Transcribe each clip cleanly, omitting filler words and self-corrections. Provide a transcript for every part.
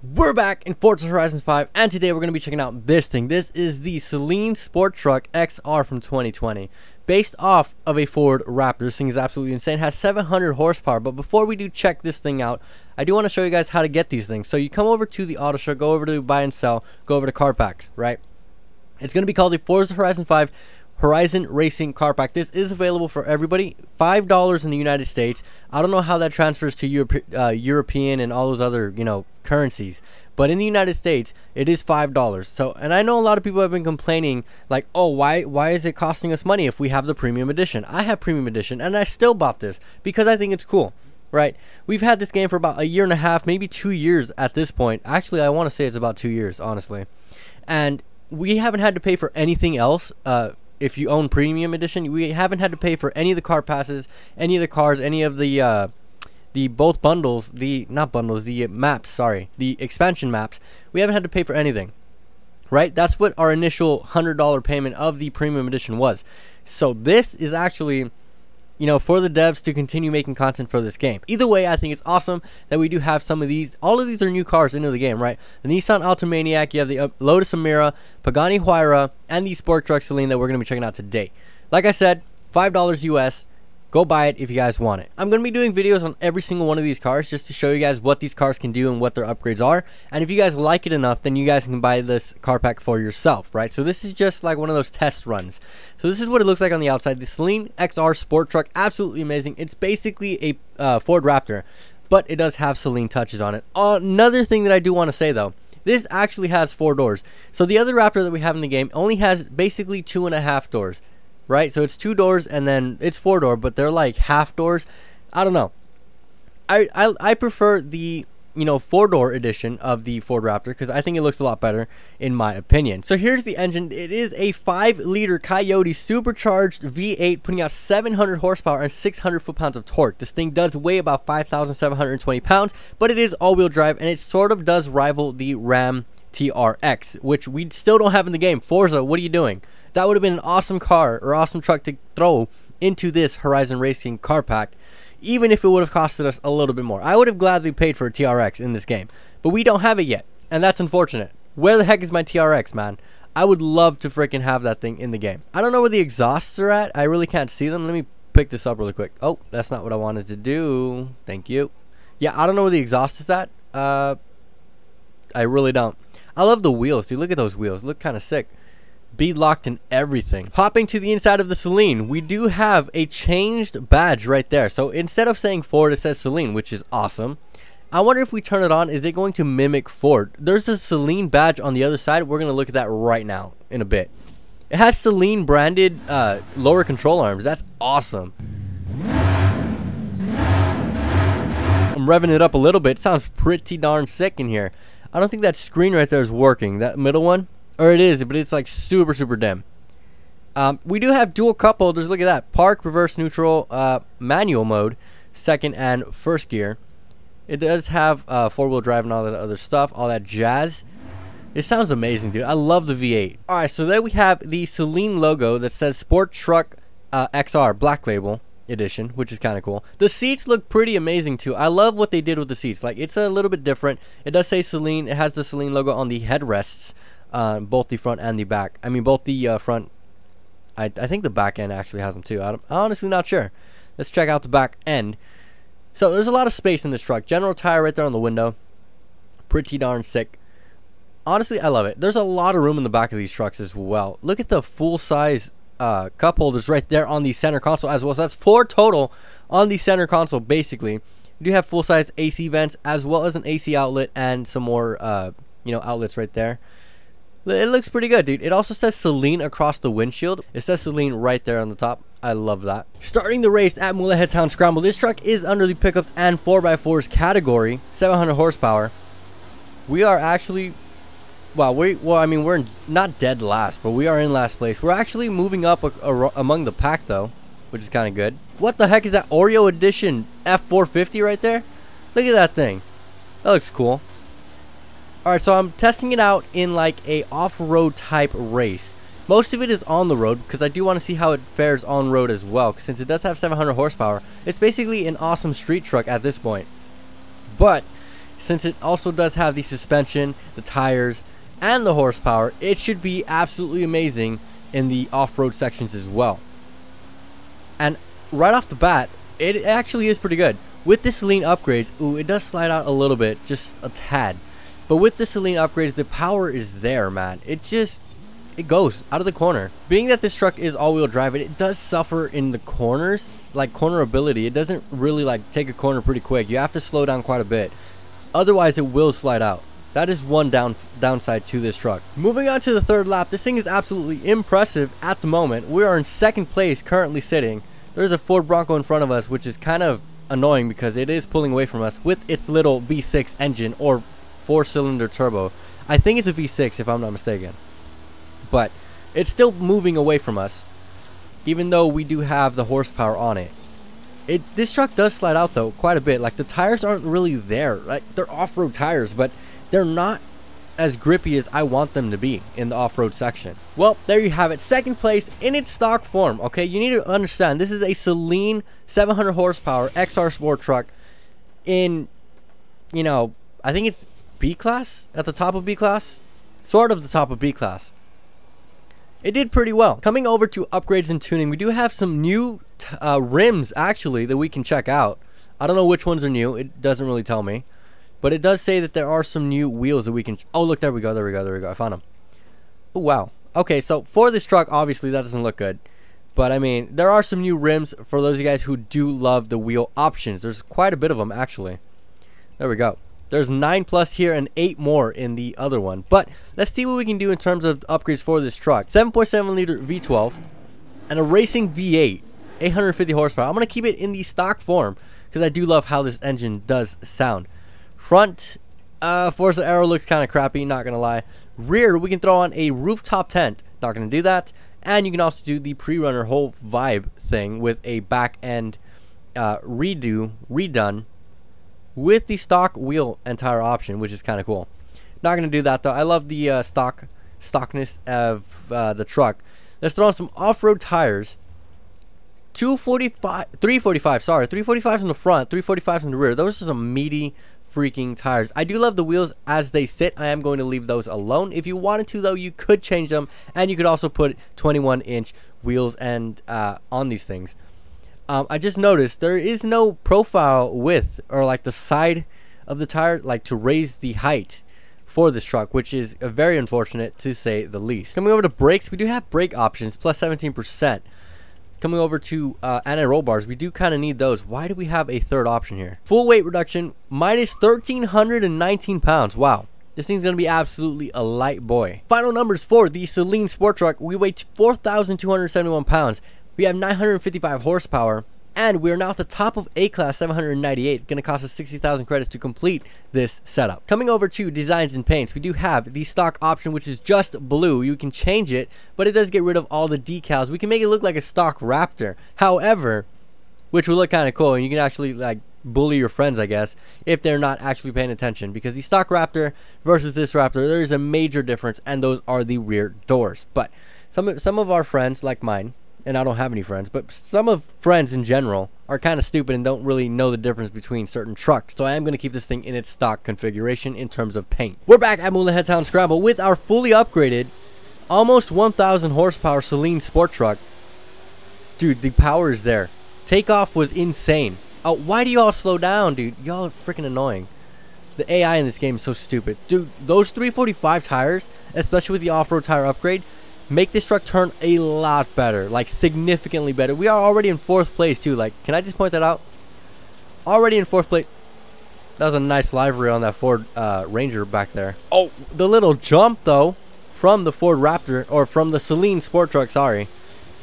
We're back in Forza Horizon 5, and today we're going to be checking out this thing. This is the Saleen Sport Truck XR from 2020, based off of a Ford Raptor. This thing is absolutely insane. It has 700 horsepower, but before we do check this thing out, I do want to show you guys how to get these things. So you come over to the auto show, go over to buy and sell, go over to car packs, right? It's going to be called the Forza Horizon 5 Horizon Racing Car Pack. This is available for everybody. $5 in the United States. I don't know how that transfers to European and all those other, currencies, but in the United States it is $5. So, and I know a lot of people have been complaining like, oh, why is it costing us money if we have the premium edition? I have premium edition and I still bought this because I think it's cool, right? We've had this game for about a year and a half, maybe 2 years at this point. Actually, I want to say it's about 2 years, honestly, and we haven't had to pay for anything else. If you own premium edition, we haven't had to pay for any of the car passes, any of the cars, any of the both bundles, the maps, sorry, the expansion maps. We haven't had to pay for anything, right? That's what our initial $100 payment of the premium edition was. So this is actually, for the devs to continue making content for this game. Either way, I think it's awesome that we do have some of these. All of these are new cars into the game, right? The Nissan Altamaniac, you have the Lotus Emira, Pagani Huayra, and the Sportruck Saleen that we're going to be checking out today. Like I said, $5 US. Go buy it if you guys want it. I'm going to be doing videos on every single one of these cars just to show you guys what these cars can do and what their upgrades are. And if you guys like it enough, then you guys can buy this car pack for yourself, right? So this is just like one of those test runs. So this is what it looks like on the outside. The Saleen XR Sport Truck, absolutely amazing. It's basically a Ford Raptor, but it does have Saleen touches on it. Another thing that I do want to say though, this actually has 4 doors. So the other Raptor that we have in the game only has basically 2.5 doors. Right, so it's 2 doors and then it's 4 door, but they're like half doors. I don't know. I prefer the 4-door edition of the Ford Raptor because I think it looks a lot better in my opinion. So here's the engine. It is a 5-liter Coyote supercharged V8 putting out 700 horsepower and 600 foot-pounds of torque. This thing does weigh about 5,720 pounds, but it is all-wheel drive and it sort of does rival the Ram TRX, which we still don't have in the game. Forza, what are you doing? That would have been an awesome car or awesome truck to throw into this Horizon Racing car pack, even if it would have costed us a little bit more. I would have gladly paid for a TRX in this game, but we don't have it yet, and that's unfortunate. Where the heck is my TRX, man? I would love to freaking have that thing in the game. I don't know where the exhausts are at. I really can't see them. Let me pick this up really quick. Oh, that's not what I wanted to do. Thank you. Yeah, I don't know where the exhaust is at. I really don't. I love the wheels, dude. Look at those wheels. Look kind of sick. Bead-locked and everything. Hopping to the inside of the Saleen, we do have a changed badge right there. So instead of saying Ford, it says Saleen, which is awesome. I wonder if we turn it on, is it going to mimic Ford? There's a Saleen badge on the other side. We're going to look at that right now in a bit. It has Saleen branded lower control arms. That's awesome. I'm revving it up a little bit. It sounds pretty darn sick in here. I don't think that screen right there is working. That middle one. Or it is, but it's like super dim. We do have dual cup holders. Look at that. Park, reverse, neutral, manual mode, second and first gear. It does have 4-wheel drive and all that other stuff, all that jazz. It sounds amazing, dude. I love the V8. All right, so there we have the Saleen logo that says Sportruck XR Black Label edition, which is kind of cool. The seats look pretty amazing too. I love what they did with the seats. Like, it's a little bit different. It does say Saleen. It has the Saleen logo on the headrests. Both the front and the back. I mean, both the front. I think the back end actually has them too. I'm honestly not sure. Let's check out the back end. So there's a lot of space in this truck. General tire right there on the window. Pretty darn sick. Honestly, I love it. There's a lot of room in the back of these trucks as well. Look at the full size cup holders right there on the center console as well. So that's 4 total on the center console basically. You do have full size AC vents as well as an AC outlet and some more outlets right there. It looks pretty good, dude. It also says Saleen across the windshield. It says Saleen right there on the top. I love that. Starting the race at Mulehead Town Scramble. This truck is under the pickups and 4x4s category. 700 horsepower. We are actually, we're not dead last, but we are in last place. We're actually moving up among the pack though, which is kind of good. What the heck is that Oreo Edition F450 right there? Look at that thing. That looks cool. Alright, so I'm testing it out in like a off-road type race. Most of it is on the road because I do want to see how it fares on road as well. Since it does have 700 horsepower, it's basically an awesome street truck at this point. But since it also does have the suspension, the tires, and the horsepower, it should be absolutely amazing in the off-road sections as well. And right off the bat, it actually is pretty good. With the Saleen upgrades, ooh, it does slide out a little bit, just a tad. But with the Saleen upgrades, the power is there, man. It goes out of the corner. Being that this truck is all-wheel drive, it does suffer in the corners, like cornerability. It doesn't really like take a corner pretty quick. You have to slow down quite a bit. Otherwise, it will slide out. That is one downside to this truck. Moving on to the third lap, this thing is absolutely impressive at the moment. We are in second place currently sitting. There's a Ford Bronco in front of us, which is kind of annoying because it is pulling away from us with its little V6 engine or 4-cylinder turbo. I think it's a V6 if I'm not mistaken. But it's still moving away from us, even though we do have the horsepower on it. This truck does slide out though quite a bit. Like the tires aren't really there. Like they're off-road tires, but they're not as grippy as I want them to be in the off-road section. Well, there you have it. Second place in its stock form. Okay, you need to understand this is a Saleen 700 horsepower XR Sport Truck in, you know, I think it's B class, at the top of B class, sort of the top of B class. It did pretty well. Coming over to upgrades and tuning, we do have some new rims actually that we can check out. I don't know which ones are new. It doesn't really tell me. But it does say that there are some new wheels that we can... Oh, look, there we go, there we go, there we go. I found them. Oh, wow. Okay, so for this truck, obviously, that doesn't look good. But, I mean, there are some new rims for those of you guys who do love the wheel options. There's quite a bit of them, actually. There we go. There's 9 plus here and 8 more in the other one. But let's see what we can do in terms of upgrades for this truck. 7.7 liter V12 and a racing V8. 850 horsepower. I'm going to keep it in the stock form because I do love how this engine does sound. Front Forza Aero looks kind of crappy, not gonna lie. Rear, we can throw on a rooftop tent, not gonna do that. And you can also do the pre-runner whole vibe thing with a back end redone with the stock wheel and tire option, which is kind of cool. Not gonna do that though. I love the stockness of the truck. Let's throw on some off-road tires. 345, sorry, 345s in the front, 345s in the rear. Those are some meaty freaking tires. I do love the wheels as they sit. I am going to leave those alone. If you wanted to though, you could change them, and you could also put 21-inch wheels and on these things. I just noticed there is no profile width or like the side of the tire like to raise the height for this truck, which is very unfortunate to say the least. Coming over to brakes, we do have brake options plus 17%. Coming over to anti-roll bars, we do kind of need those. Why do we have a third option here? Full weight reduction, minus 1,319 pounds. Wow. This thing's going to be absolutely a light boy. Final numbers for the Saleen Sport Truck. We weigh 4,271 pounds. We have 955 horsepower. And we are now at the top of A-Class 798. Going to cost us 60,000 credits to complete this setup. Coming over to designs and paints, we do have the stock option, which is just blue. You can change it, but it does get rid of all the decals. We can make it look like a stock Raptor. However, which will look kind of cool, and you can actually like bully your friends, I guess, if they're not actually paying attention. Because the stock Raptor versus this Raptor, there is a major difference, and those are the rear doors. But some of our friends, like mine, and I don't have any friends, but some of friends in general are kind of stupid and don't really know the difference between certain trucks. So I am going to keep this thing in its stock configuration in terms of paint. We're back at Motorsports Town Scramble with our fully upgraded, almost 1,000 horsepower Saleen Sport Truck. Dude, the power is there. Takeoff was insane. Oh, why do y'all slow down, dude? Y'all are freaking annoying. The AI in this game is so stupid. Dude, those 345 tires, especially with the off-road tire upgrade, make this truck turn a lot better, like significantly better. We are already in 4th place too. Like, can I just point that out? Already in 4th place. That was a nice livery on that Ford Ranger back there. Oh, the little jump though from the Ford Raptor, or from the Saleen Sport Truck, sorry.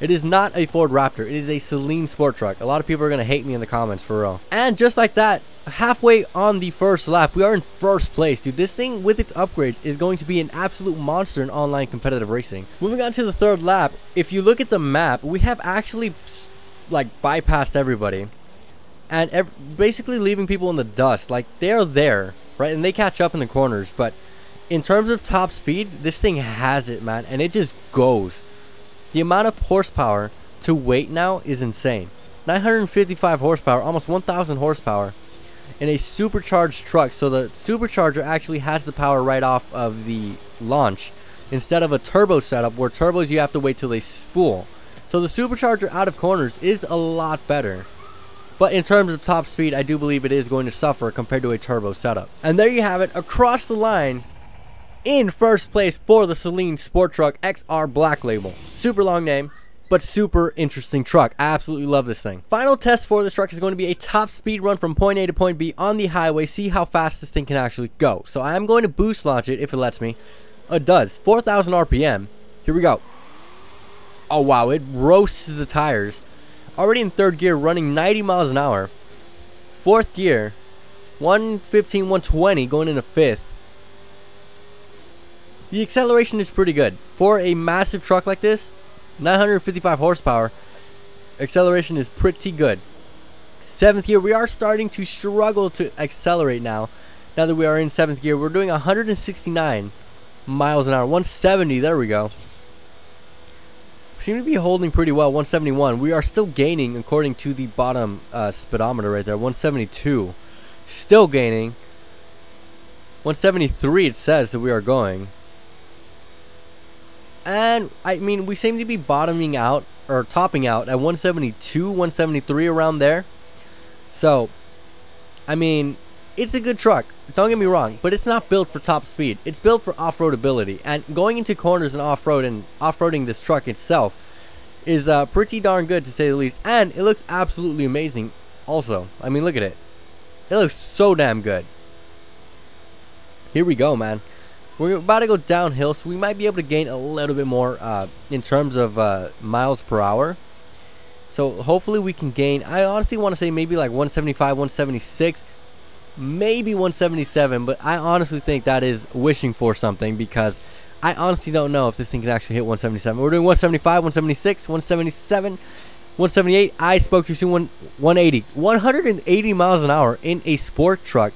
It is not a Ford Raptor, it is a Saleen Sport Truck. A lot of people are gonna hate me in the comments for real. And just like that, halfway on the first lap, we are in 1st place, dude. This thing with its upgrades is going to be an absolute monster in online competitive racing. Moving on to the 3rd lap, if you look at the map, we have actually like bypassed everybody and basically leaving people in the dust. Like, they're there, right, and they catch up in the corners. But in terms of top speed, this thing has it, man, and it just goes. The amount of horsepower to weight now is insane. 955 horsepower, almost 1,000 horsepower. in a supercharged truck. So the supercharger actually has the power right off of the launch, instead of a turbo setup where turbos you have to wait till they spool. So the supercharger out of corners is a lot better. But in terms of top speed, I do believe it is going to suffer compared to a turbo setup. And there you have it, across the line, in first place for the Saleen Sport Truck XR Black Label. Super long name, but super interesting truck. I absolutely love this thing. Final test for this truck is going to be a top speed run from point A to point B on the highway. See how fast this thing can actually go. So I am going to boost launch it if it lets me. It does. 4,000 RPM. Here we go. Oh wow, it roasts the tires. Already in third gear, running 90 miles an hour. Fourth gear, 115, 120, going into fifth. The acceleration is pretty good. For a massive truck like this, 955 horsepower, acceleration is pretty good. Seventh gear, we are starting to struggle to accelerate now. Now that we are in seventh gear, we're doing 169 miles an hour. 170, there we go. Seem to be holding pretty well. 171. We are still gaining according to the bottom speedometer right there. 172. Still gaining. 173 it says that we are going. And I mean, we seem to be bottoming out or topping out at 172, 173, around there. So I mean, it's a good truck, don't get me wrong, but it's not built for top speed. It's built for off-road ability, and going into corners and off-roading this truck itself is pretty darn good, to say the least. And it looks absolutely amazing also. I mean, look at it. It looks so damn good. Here we go, man. We're about to go downhill, so we might be able to gain a little bit more in terms of miles per hour. So hopefully we can gain, I honestly want to say maybe like 175, 176, maybe 177, but I honestly think that is wishing for something, because I honestly don't know if this thing can actually hit 177. We're doing 175, 176, 177, 178. I spoke too soon. 180. 180 miles an hour in a sport truck.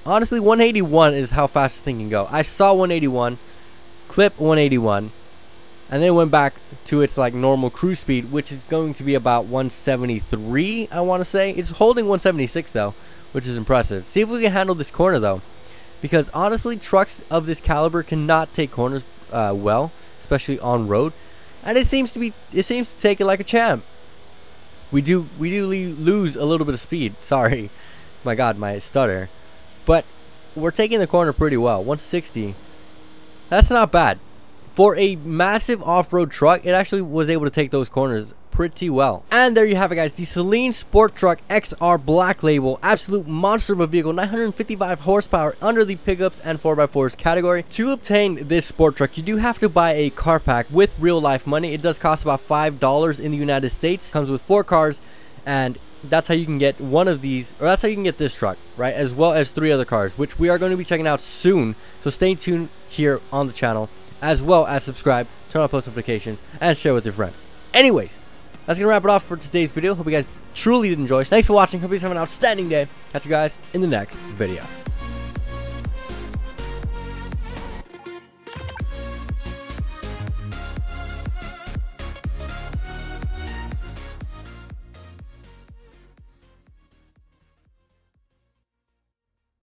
Honestly, 181 is how fast this thing can go. I saw 181, clip 181, and then went back to its like normal cruise speed, which is going to be about 173, I want to say. It's holding 176 though, which is impressive. See if we can handle this corner though, because honestly, trucks of this caliber cannot take corners well, especially on road, and it seems to take it like a champ. We do lose a little bit of speed. Sorry, my God, my stutter. But we're taking the corner pretty well. 160. That's not bad. For a massive off-road truck, it actually was able to take those corners pretty well. And there you have it, guys. The Saleen Sport Truck XR Black Label. Absolute monster of a vehicle. 955 horsepower under the pickups and 4x4s category. To obtain this sport truck, you do have to buy a car pack with real life money. It does cost about $5 in the United States. Comes with 4 cars, and that's how you can get one of these, or that's how you can get this truck, right? As well as 3 other cars, which we are going to be checking out soon. So stay tuned here on the channel, as well as subscribe, turn on post notifications, and share with your friends. Anyways, that's going to wrap it off for today's video. Hope you guys truly did enjoy. Thanks for watching. Hope you guys have an outstanding day. Catch you guys in the next video.